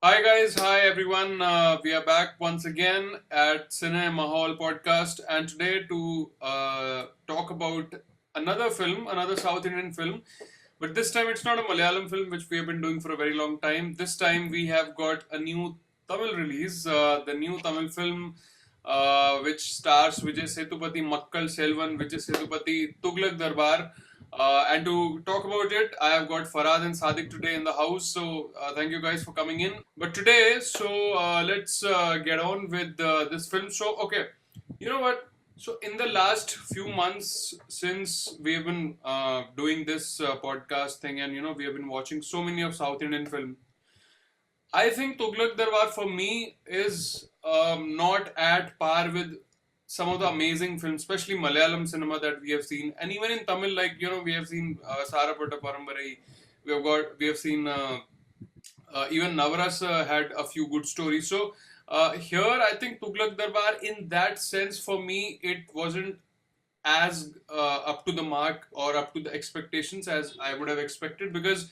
Hi guys, hi everyone. We are back once again at Cine Mahal podcast, and today to talk about another film, another South Indian film. But this time it's not a Malayalam film, which we have been doing for a very long time. This time we have got a new Tamil release, the new Tamil film, which stars Vijay Sethupathi, Makkal Selvan, Vijay Sethupathi, Tughlaq Durbar. And to talk about it, I have got Farad and Sadiq today in the house. So thank you guys for coming in. But today, let's get on with this film. So okay, you know what? So in the last few months, since we have been doing this podcast thing, and we have been watching so many of South Indian film, I think Tughlaq Darbar for me is not at par with some of the amazing films, especially Malayalam cinema that we have seen, and even in Tamil, like we have seen Sarapata Parambarai, we have seen even Navaras had a few good stories. So here, I think Tughlaq Darbar, in that sense, for me, it wasn't as up to the mark or up to the expectations as I would have expected, because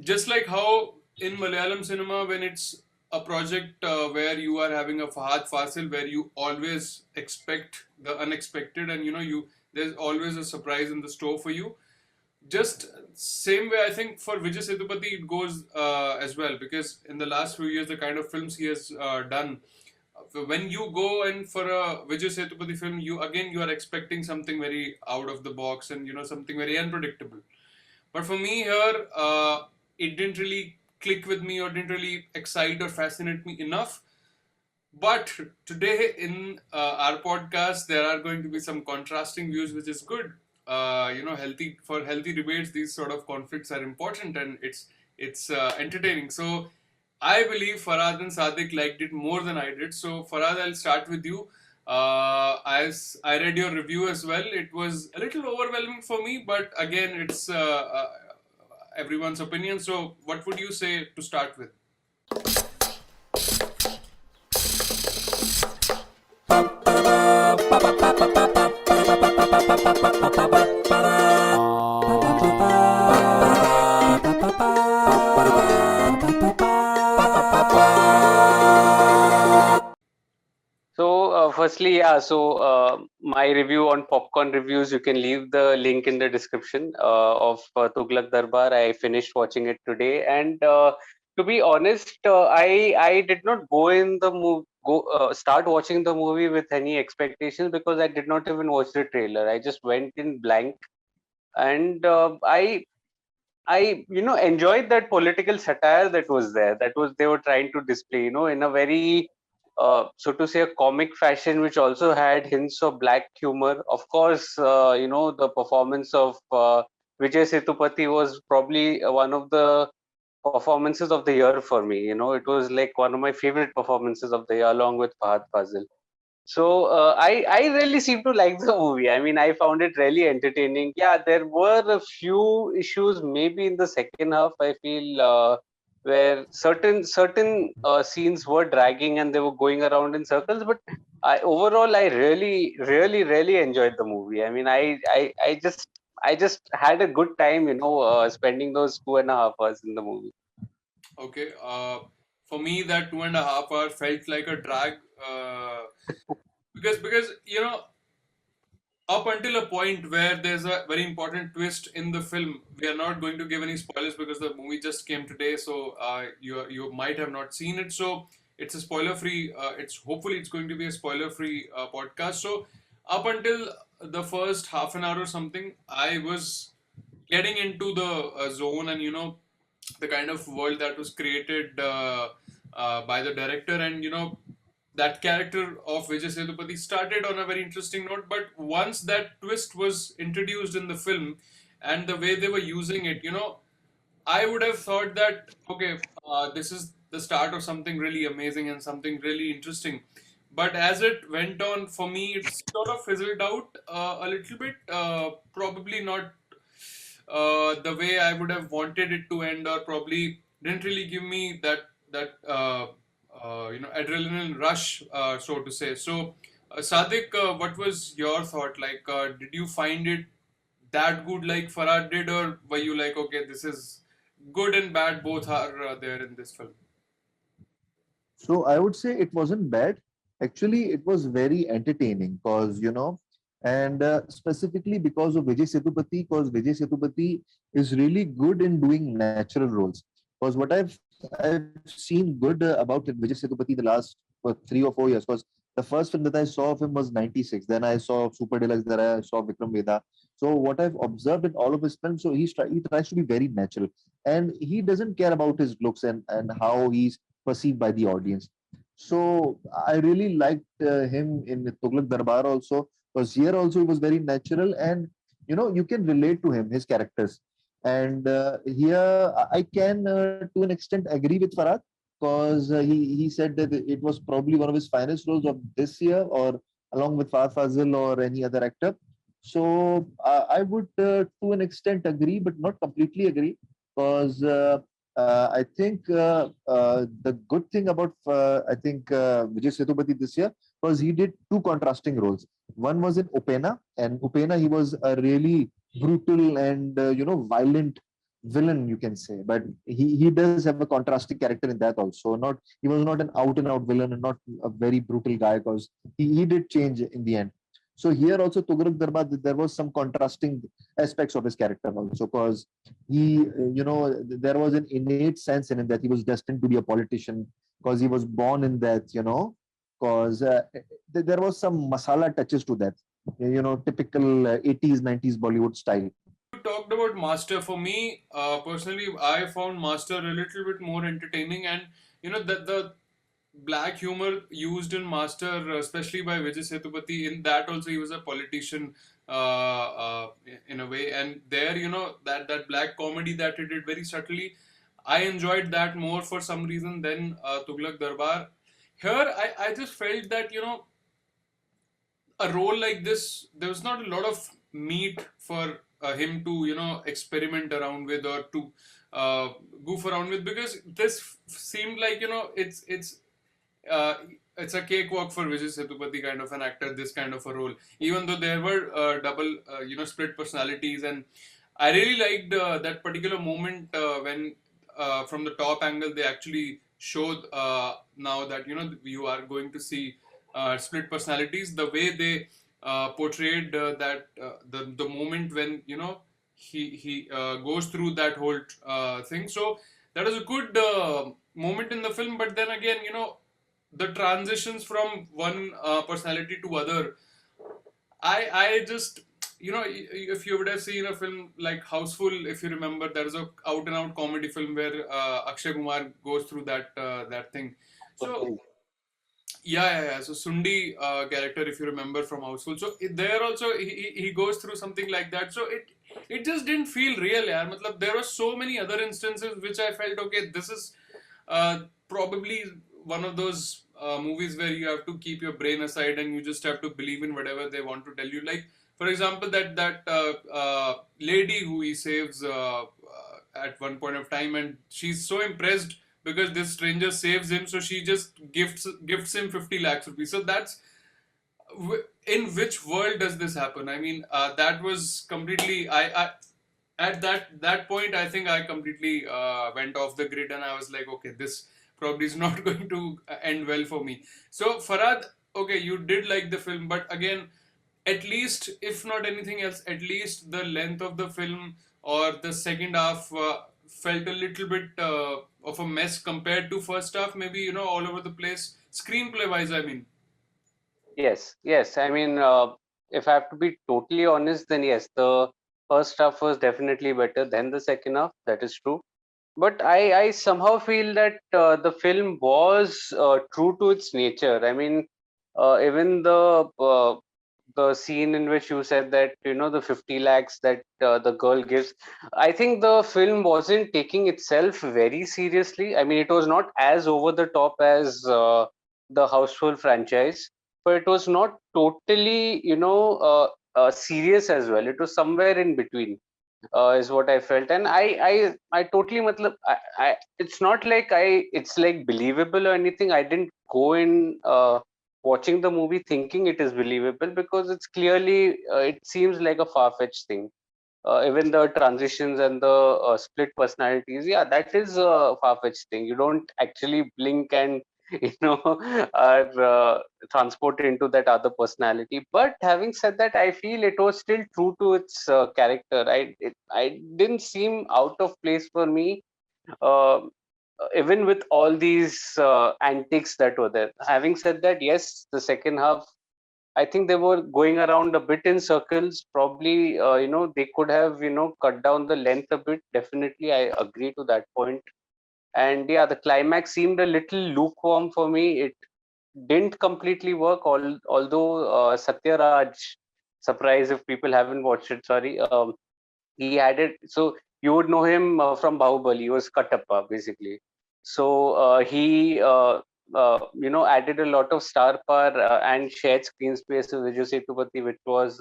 just like how in Malayalam cinema, when it's a project where you are having a Fahad Fasil, where you always expect the unexpected, and you there's always a surprise in the store for you. Just same way, I think for Vijay Sethupathi it goes as well, because in the last few years, the kind of films he has done, when you go and for a Vijay Sethupathi film, you are expecting something very out of the box, and something very unpredictable. But for me here, it didn't really click with me, or didn't really excite or fascinate me enough. But today in our podcast, there are going to be some contrasting views, which is good. Healthy for healthy debates. These sort of conflicts are important, and it's entertaining. So I believe Farad and Sadiq liked it more than I did. So Farad, I'll start with you. As I read your review as well, it was a little overwhelming for me, but again, it's everyone's opinion. So what would you say to start with? Firstly, my review on Popcorn Reviews, you can leave the link in the description of Tughlaq Darbar. I finished watching it today, and to be honest, I did not go in the start watching the movie with any expectations, because I did not even watch the trailer. I just went in blank, and I enjoyed that political satire that was there. That was they were trying to display, in a very so to say a comic fashion, which also had hints of black humor. Of course, the performance of Vijay Sethupathi was probably one of the performances of the year for me. It was like one of my favorite performances of the year, along with Fahad Fazil. So I really seem to like the movie. I mean, I found it really entertaining. Yeah, there were a few issues maybe in the second half. I feel where certain scenes were dragging and they were going around in circles. But overall, I really enjoyed the movie. I mean, I just had a good time. Spending those 2.5 hours in the movie. Okay. For me, that 2.5 hour felt like a drag, because up until a point where there's a very important twist in the film. We are not going to give any spoilers because the movie just came today, so you might have not seen it. So it's a spoiler free. It's hopefully it's going to be a spoiler free podcast. So up until the first half an hour or something, I was getting into the zone, and the kind of world that was created by the director, and that character of Vijay Sethupathi started on a very interesting note. But once that twist was introduced in the film, and the way they were using it, I would have thought that okay, this is the start of something really amazing and something really interesting. But as it went on, for me, it sort of fizzled out a little bit. Probably not the way I would have wanted it to end, or probably didn't really give me that adrenaline rush, so to say. So, Sadiq, what was your thought? Like, did you find it that good like Farad did, or were you like, okay, this is good and bad, both are there in this film? So I would say it wasn't bad. Actually, it was very entertaining because, and specifically because of Vijay Sethupathi, because Vijay Sethupathi is really good in doing natural roles. Because what I've seen good about Vijay Sethupathi the last 3 or 4 years, because the first film that I saw of him was 96. Then I saw Super Deluxe, then I saw Vikram Vedha. So what I've observed in all of his films, so he tries to be very natural, and he doesn't care about his looks and how he's perceived by the audience. So I really liked him in Tughlaq Darbar also, because here also he was very natural, and you can relate to him, his characters. And here I can to an extent agree with Farad, because he said that it was probably one of his finest roles of this year, or along with Fahad Fazil or any other actor. So I would to an extent agree, but not completely agree, because I think the good thing about I think Vijay Sethupathi this year was he did two contrasting roles. One was in Upena, and Upena he was a really brutal and violent villain, you can say. But he does have a contrasting character in that also. Not He was not an out and out villain and not a very brutal guy, because he did change in the end. So here also Tughlaq Darbar, there was some contrasting aspects of his character also, because there was an innate sense in him that he was destined to be a politician, because he was born in that, because there was some masala touches to that, typical 80s, 90s Bollywood style. You talked about Master. For me, personally, I found Master a little bit more entertaining, and that the black humor used in Master, especially by Vijay Sethupathi, in that also he was a politician in a way, and there that black comedy that he did very subtly, I enjoyed that more for some reason than Tughlaq Darbar. Here, I just felt that a role like this, there was not a lot of meat for him to experiment around with, or to uh, goof around with, because this seemed like uh, it's a cakewalk for Vijay Sethupathi kind of an actor, this kind of a role, even though there were double split personalities. And I really liked that particular moment when from the top angle they actually showed now that you are going to see split personalities, the way they portrayed that the moment when he goes through that whole thing. So that was a good moment in the film. But then again, the transitions from one personality to other, I just if you would have seen a film like Houseful, if you remember, there is a out and out comedy film where Akshay Kumar goes through that thing. So yeah. So Sundi character, if you remember from Houseful, so there also he goes through something like that. So it just didn't feel real, yaar. Matlab, there were so many other instances which I felt, okay, this is probably one of those movies where you have to keep your brain aside and you just have to believe in whatever they want to tell you. Like, for example, that lady who he saves at one point of time, and she's so impressed because this stranger saves him, so she just gifts him 50 lakhs rupees. So that's in which world does this happen? I mean, that was completely. I at that point, I think I completely went off the grid, and I was like, okay, this probably is not going to end well for me. So Farad, okay, you did like the film, but again, at least, if not anything else, at least the length of the film or the second half felt a little bit of a mess compared to first half. Maybe all over the place, screenplay wise. I mean. Yes, yes. I mean, if I have to be totally honest, then yes, the first half was definitely better than the second half. That is true. But I somehow feel that the film was true to its nature. I mean, even the scene in which you said that the 50 lakhs that the girl gives, I think the film wasn't taking itself very seriously. I mean, it was not as over the top as the Houseful franchise, but it was not totally serious as well. It was somewhere in between, is what I felt. And I totally matlab, it's not like it's like believable or anything. I didn't go in watching the movie thinking it is believable, because it's clearly it seems like a far-fetched thing. Even the transitions and the split personalities, yeah, that is a far-fetched thing. You don't actually blink and are transported into that other personality. But having said that, I feel it was still true to its character. I didn't seem out of place for me, uh, even with all these antics that were there. Having said that, yes, the second half, I think they were going around a bit in circles. Probably, they could have, cut down the length a bit. Definitely, I agree to that point. And yeah, the climax seemed a little lukewarm for me. It didn't completely work, although Satya Raj, surprise if people haven't watched it, sorry, he added, so you would know him from Bahubali. He was Katappa basically. So he added a lot of star power and shared screen space with Vijay Sethupathi, which was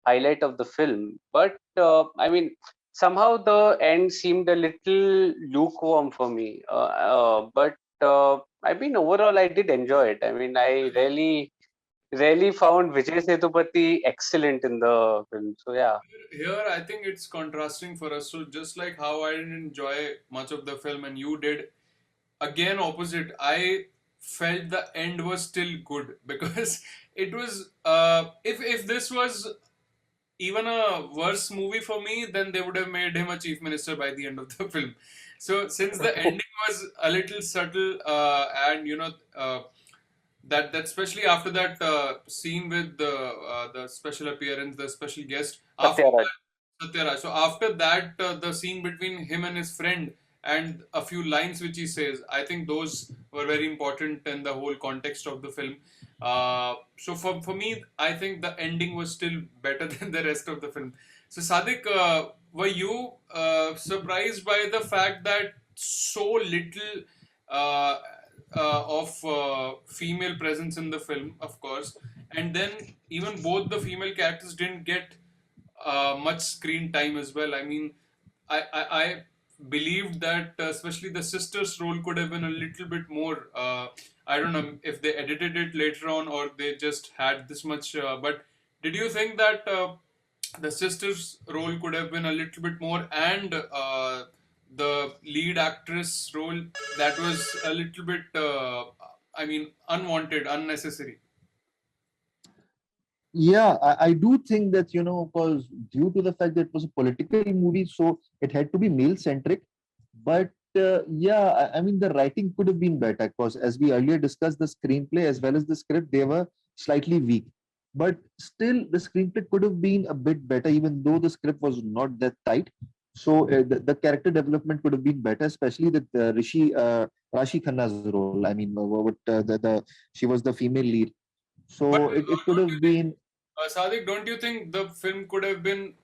highlight of the film. But I mean, somehow the end seemed a little lukewarm for me. But I mean, overall, I did enjoy it. I mean, I really found Vijay Sethupathi excellent in the film. So yeah. Here, I think it's contrasting for us. So, just like how I didn't enjoy much of the film and you did, again, opposite. I felt the end was still good because it was. If this was even a worse movie for me, then they would have made him a chief minister by the end of the film. So, since the ending was a little subtle, and that especially after that scene with the special appearance, the special guest after Satya Raj. that, Satyaraj. So after that, the scene between him and his friend and a few lines which he says, I think those were very important in the whole context of the film. So for me, I think the ending was still better than the rest of the film. So Sadik, were you surprised by the fact that so little uh, of female presence in the film, of course, and then even both the female characters didn't get much screen time as well. I mean, I believed that especially the sister's role could have been a little bit more. I don't know if they edited it later on or they just had this much. But did you think that the sister's role could have been a little bit more, and the lead actress role that was a little bit, I mean, unwanted, unnecessary? Yeah, I do think that, because due to the fact that it was a political movie, so it had to be male centric. But yeah, I mean, the writing could have been better because, as we earlier discussed, the screenplay as well as the script, they were slightly weak. But still, the screenplay could have been a bit better, even though the script was not that tight. So the character development could have been better, especially the Rashi Khanna's role. I mean, she was the female lead. But So it could don't you have think, been. Sadik, don't you think the film could have been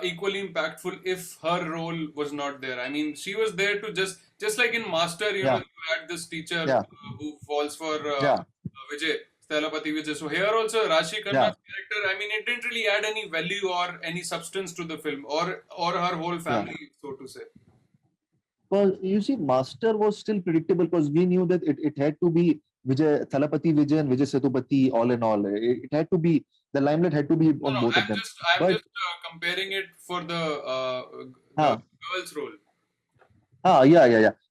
equally impactful if her role was not there? I mean, she was there to just like in Master, Yeah, you had this teacher yeah, who falls for yeah, Vijay, Stelapati Vijay. So here also Rashi yeah. Khanna's character, I mean, it didn't really add any value or any substance to the film or her whole Yeah. family, so to say. Well, you see, Master was still predictable because we knew that it had to be Vijay, Thalapati Vijay and Vijay Sethupathi all in all. It had to be, the limelight had to be No, on no, both of them. I'm But just comparing it for the huh, girl's role.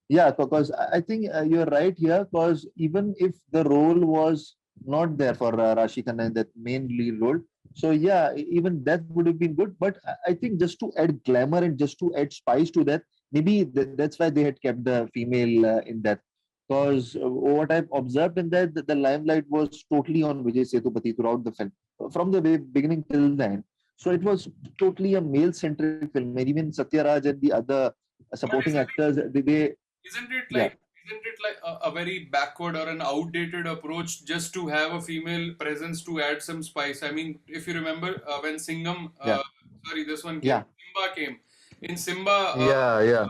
yeah, because I think you're right here. Because even if the role was not there for Rashi Khanna in that main lead role, so yeah, even that would have been good. But I think just to add glamour and just to add spice to that, maybe that's why they had kept the female in that. Because what I've observed in that, the limelight was totally on Vijay Sethupathi throughout the film, from the very beginning till the end. So it was totally a male-centric film. And even Satya Raj and the other But supporting actors, they isn't it yeah, like isn't it like a very backward or an outdated approach just to have a female presence to add some spice? I mean, if you remember when Singham, yeah, sorry, this one came, yeah, Simba came. In Simba, yeah,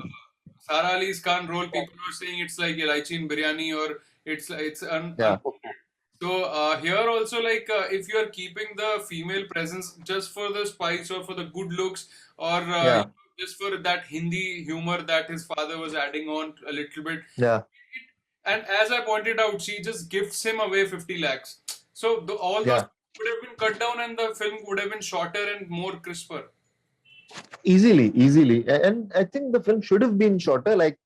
Sara Ali's Khan role, people were saying it's like elaichi in biryani or it's yeah, uncooked. So here also, like if you are keeping the female presence just for the spice or for the good looks or yeah, just for that Hindi humor that his father was adding on a little bit, yeah. and as I pointed out, she just gifts him away 50 lakhs. So all those Yeah, would have been cut down and the film would have been shorter and more crisper. easily. And I think the film should have been shorter. Like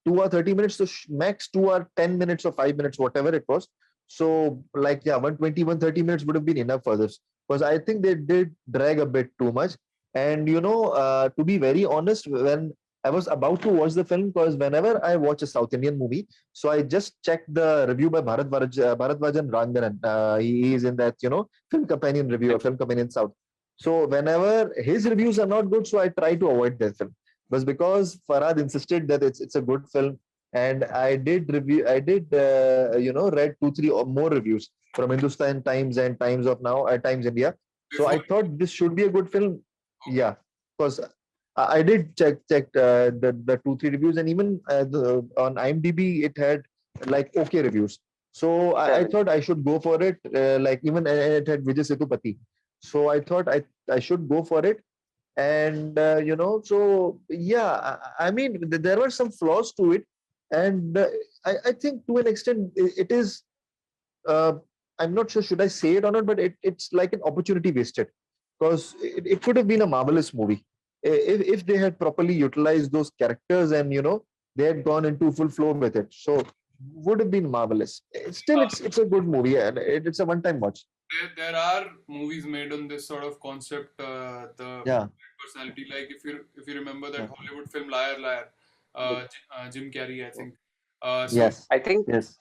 2 or 30 minutes, so max 2 or 10 minutes or 5 minutes, whatever it was. So like, yeah, 120, 130 minutes would have been enough for this, because I think they did drag a bit too much. And to be very honest, when I was about to watch the film, because whenever I watch a South Indian movie, so I just checked the review by Bharatvajan Ranganan. He is in that, film companion review, or film companion South. So whenever his reviews are not good, so I try to avoid that film. Was because Farhad insisted that it's a good film, and I did read 2 3 or more reviews from Hindustan Times and Times of Now, Times India. So I Before, thought this should be a good film. okay. Yeah, because I did check the 2 3 reviews, and even on IMDb it had like okay reviews. So I Correct. thought I should go for it. Like, even it had Vijay Sethupathi, so I thought I should go for it. And so yeah, I mean, there were some flaws to it, and I think to an extent it is. Uh, I'm not sure should I say it or not, but it's like an opportunity wasted, because it could have been a marvelous movie if they had properly utilized those characters, and they had gone into full flow with it. So would have been marvelous. Still, it's a good movie, and it's a one time watch. There are movies made on this sort of concept, the Yeah, personality. Like if you remember that yeah. Hollywood film Liar Liar, Jim Carrey, I think. So Yes, I think yes,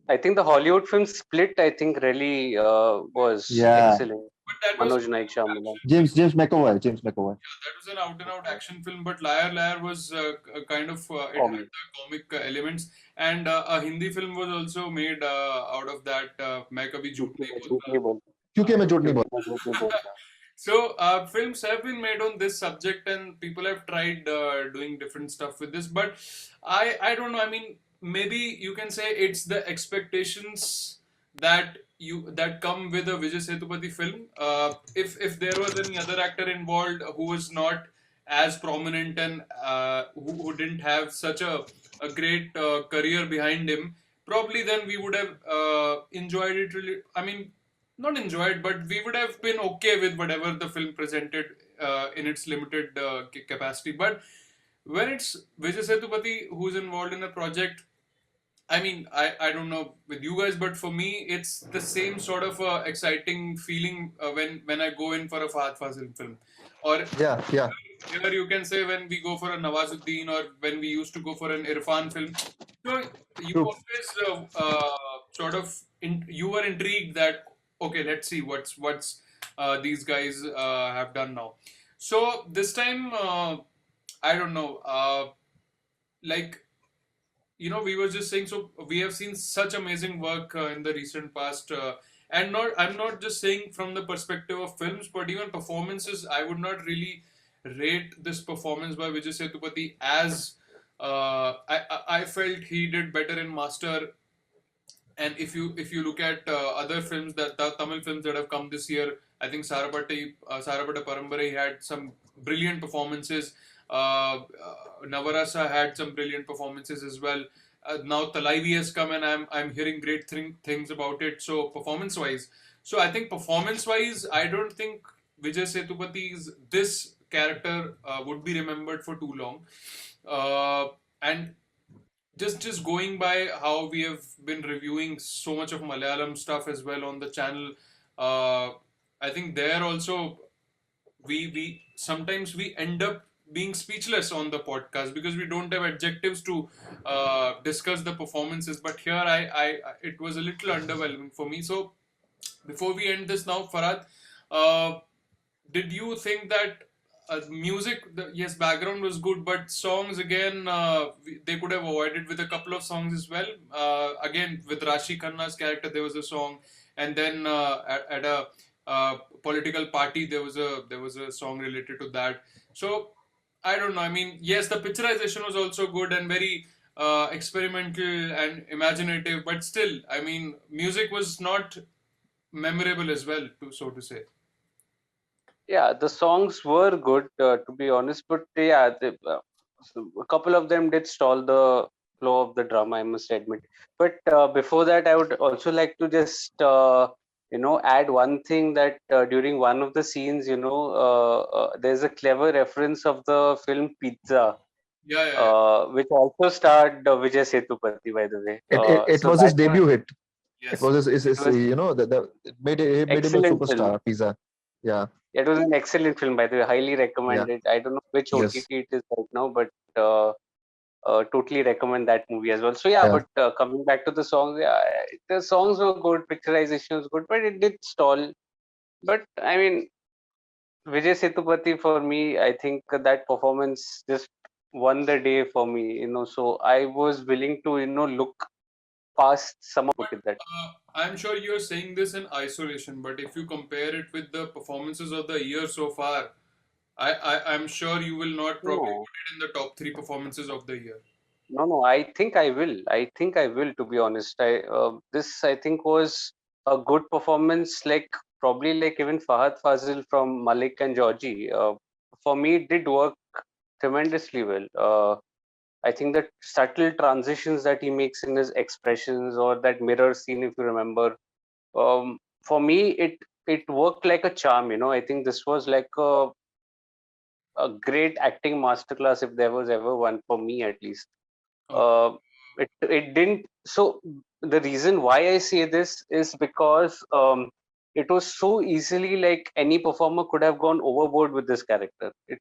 the Hollywood film Split, I think, really was yeah. excellent. but that was Manoj Naik Shyamalan. action. James McAvoy. Yeah, that was an out-and-out action film, but Liar Liar was a kind of it had Comedy. the comic elements, and a Hindi film was also made out of that. मैं कभी झूठ नहीं बोलता. झूठ नहीं बोलता. क्योंकि मैं झूठ नहीं क्योंकि बोलता. मैं झूठ नहीं बोलता. So films have been made on this subject, and people have tried doing different stuff with this. But I don't know. I mean, maybe you can say it's the expectations that come with a Vijay Sethupathi film. If there was any other actor involved who was not as prominent, and who didn't have such a great career behind him, probably then we would have enjoyed it really. I mean, not enjoyed, but we would have been okay with whatever the film presented in its limited capacity. But when it's Vijay Sethupathi who's involved in a project, I mean, I don't know with you guys, but for me, it's the same sort of exciting feeling when I go in for a Fahad Fazil film, or Yeah, yeah. here you can say when we go for a Nawazuddin, or when we used to go for an Irfan film. So you True. always sort of you were intrigued that okay, let's see what's these guys have done now. So this time, I don't know, like we were just saying, so we have seen such amazing work in the recent past, and not I'm not just saying from the perspective of films, but even performances. I would not really rate this performance by Vijay Sethupathi as I felt he did better in Master. And if you look at other films, that the Tamil films that have come this year, I think Sarapata Parambarai had some brilliant performances. Navarasa had some brilliant performances as well. Now Talaivi has come, and I'm hearing great things about it. So performance wise, so I think performance wise, I don't think Vijay Sethupath's this character would be remembered for too long. And just going by how we have been reviewing so much of Malayalam stuff as well on the channel, I think there also we sometimes we end up being speechless on the podcast because we don't have adjectives to discuss the performances. But here I it was a little underwhelming for me. So before we end this now, Farad, uh, did you think that music, yes, background was good, but songs again, they could have avoided with a couple of songs as well. Again, with Rashi Khanna's character, there was a song, and then at a political party, there was a song related to that. So I don't know. I mean, yes, the picturization was also good and very experimental and imaginative, but still, I mean, music was not memorable as well, so to say. Yeah, the songs were good, to be honest, but yeah, a couple of them did stall the flow of the drama, I must admit. But before that, I would also like to just add one thing, that during one of the scenes, there's a clever reference of the film Pizza, Yeah, yeah, yeah. which also starred Vijay Sethupathi, by the way. It So was that his was debut hit. It Yes. was it was it made him a excellent film. superstar. Pizza. Yeah. It was an excellent film, by the way. Highly Yeah. recommended. I don't know which Yes. OTT it is right now, but uh, totally recommend that movie as well. So yeah, Yeah. but coming back to the songs, yeah, the songs were good, picturization was good, but it did stall. But I mean, Vijay Sethupathi for me, I think that performance just won the day for me. So I was willing to look past some of But it that. I'm sure you're saying this in isolation, but if you compare it with the performances of the year so far, I'm sure you will not probably No, put it in the top three performances of the year. no. I think I will. I think I will. To be honest, this I think was a good performance. Like probably like even Fahad Fazil from Malik and Georgie. For me, it did work tremendously well. I think that subtle transitions that he makes in his expressions, or that mirror scene, if you remember, for me, it worked like a charm. I think this was like a great acting masterclass if there was ever one for me, at least. Okay. uh, it didn't. So the reason why I say this is because it was so easily like any performer could have gone overboard with this character. It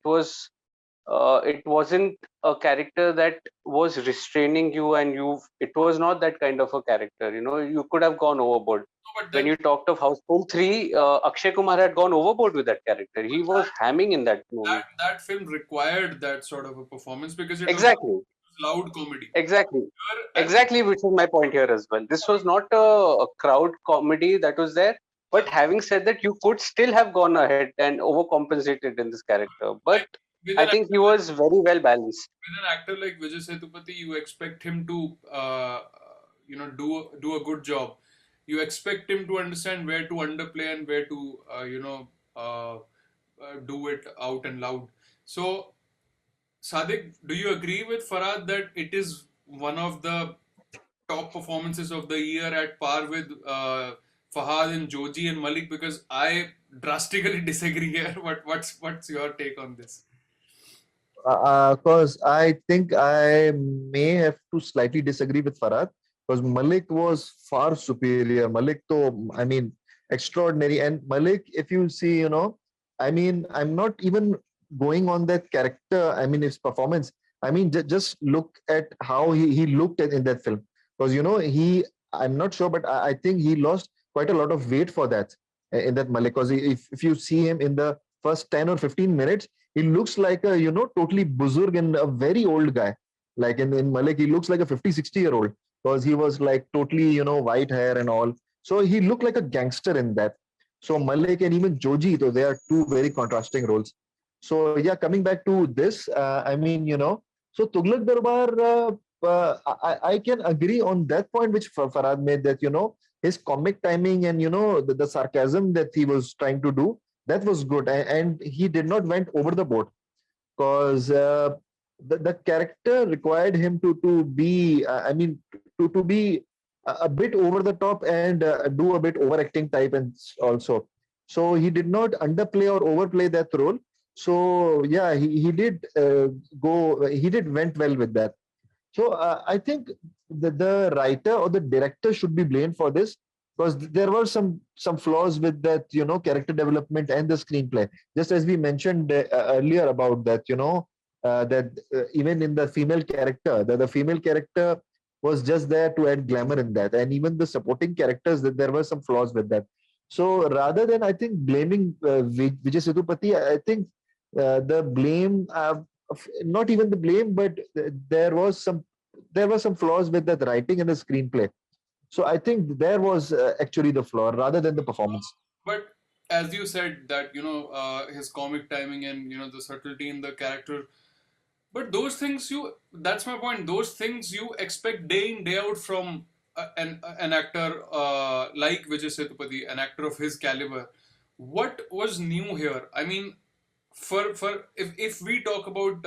wasn't a character that was restraining you, and it was not that kind of a character. You could have gone overboard. No, but When then you talked of Houseful 3, Akshay Kumar had gone overboard with that character. He was hamming in that movie. that film required that sort of a performance because it was Exactly. loud comedy. Exactly. Here, and Exactly, which is my point here as well. This was not a crowd comedy that was there, yeah, but having said that, you could still have gone ahead and overcompensated in this character. But like with I an think he was very well balanced. actor like Vijay Sethupathi, you expect him to do a good job. You expect him to understand where to underplay and where to do it out and loud. So Sadiq, do you agree with Farad that it is one of the top performances of the year at par with Fahad and Joji and Malik? Because I drastically disagree here. What's your take on this? Because I think I may have to slightly disagree with Farad because Malik was far superior. Malik, though, I mean, extraordinary. And Malik, if you see, I mean, I'm not even going on that character. I mean, his performance. I mean, just look at how he looked in that film. Because, I'm not sure, but I think he lost quite a lot of weight for that in that Malik. Because if you see him in the first 10 or 15 minutes, he looks like a totally buzurg and a very old guy. Like in Malik, he looks like a 50-60 year old because he was like totally white hair and all. So he looked like a gangster in that. So Malik and even Joji, though, they are two very contrasting roles. So yeah, coming back to this, I mean, so Tughlaq Durbar, I can agree on that point which Farad made, that his comic timing and the sarcasm that he was trying to do, that was good, and he did not went over the board because the character required him to be I mean to be a bit over the top and do a bit overacting type and also. So he did not underplay or overplay that role. So yeah, he did he did went well with that. So I think the writer or the director should be blamed for this because there were some flaws with that, character development and the screenplay. Just as we mentioned earlier about that, that even in the female character, the female character was just there to add glamour in that, and even the supporting characters, that there were some flaws with that. So rather than, I think, blaming Vijay Sethupathi, I think the blame not even the blame, but there were some flaws with that writing and the screenplay. So I think there was actually the flaw rather than the performance. But as you said that his comic timing and the subtlety in the character, but those things that's my point. Those things you expect day in day out from an actor like Vijay Sethupathi, an actor of his caliber. What was new here? I mean, for if we talk about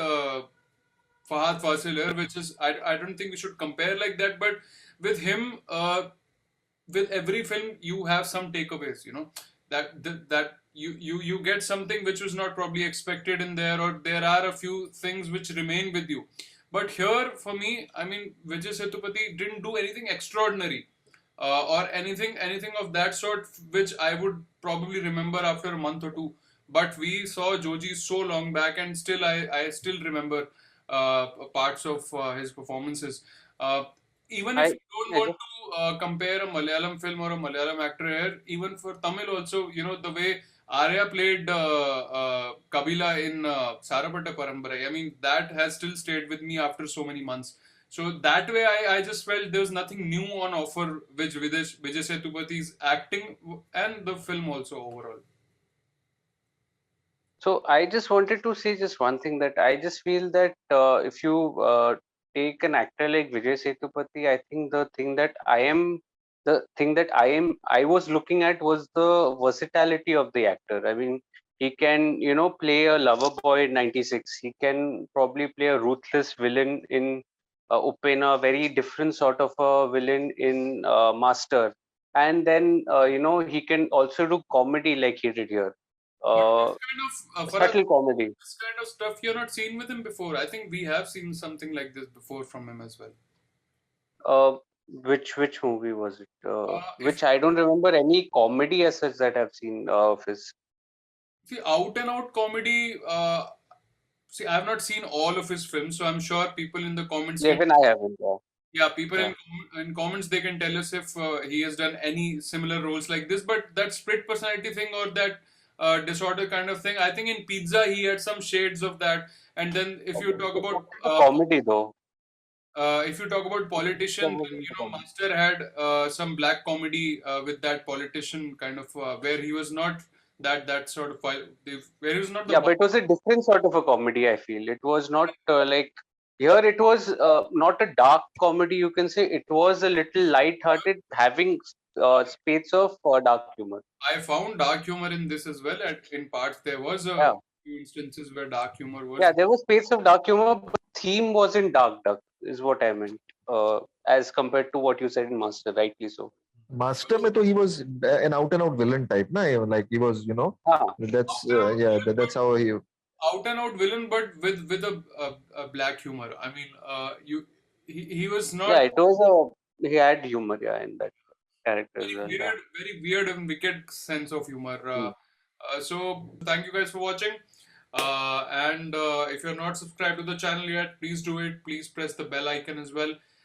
Fahad Fasil here, which is I don't think we should compare like that, but with him, with every film you have some takeaways. that you get something which was not probably expected in there, or there are a few things which remain with you. But here, for me, I mean, Vijay Sethupathi didn't do anything extraordinary, or anything of that sort, which I would probably remember after a month or two. But we saw Joji so long back, and still I still remember parts of his performances. Uh, Even if I, you don't I want just, to compare a Malayalam film or a Malayalam actor here, even for Tamil also, the way Arya played Kabila in Sarapata Parambarai, I mean, that has still stayed with me after so many months. So that way, I just felt there was nothing new on offer, which Vijay Sethupathiy's acting and the film also overall. so I just wanted to say just one thing, that I just feel that if you take an actor like Vijay Sethupathi, I think I was looking at was the versatility of the actor. I mean, he can, play a lover boy in 96. He can probably play a ruthless villain in Upena, a very different sort of a villain in Master. And then, he can also do comedy like he did here. But Uh, this kind of, Farad, Subtle comedy. this kind of stuff you're not seen with him before. I think we have seen something like this before from him as well. Which movie was it? If Which I don't remember any comedy as such that I've seen of his. See, out and out comedy. See, I have not seen all of his films, so I'm sure people in the comments can. Even I haven't. Yeah, people Yeah. in comments, they can tell us if he has done any similar roles like this. But that split personality thing, or that disorder kind of thing, I think in Pizza he had some shades of that. And then Comedy though. if you talk about Politician, That then wasn't the comedy. Master had some black comedy with that Politician kind of, where he was not that sort of where he was not the Yeah, but it was a different sort of a comedy, I feel. It was not like here it was not a dark comedy, you can say. It was a little light-hearted, having spades of dark humor. I found dark humor in this as well. In parts, there was a Yeah. few instances where dark humor was. Yeah, there was spades of dark humor, but theme wasn't dark, is what I meant. As compared to what you said in Master, rightly so. Master mein to he was an out and out villain type, na? Like he was, Ah, that's Out and out yeah, villain, that's how he. out and out villain, but with a black humor. I mean, he was yeah, not it was he had humor, yeah, in that character as well. Yeah. very weird and wicked sense of humor. Hmm. So thank you guys for watching. And if you're not subscribed to the channel yet, please do it. Please press the bell icon as well.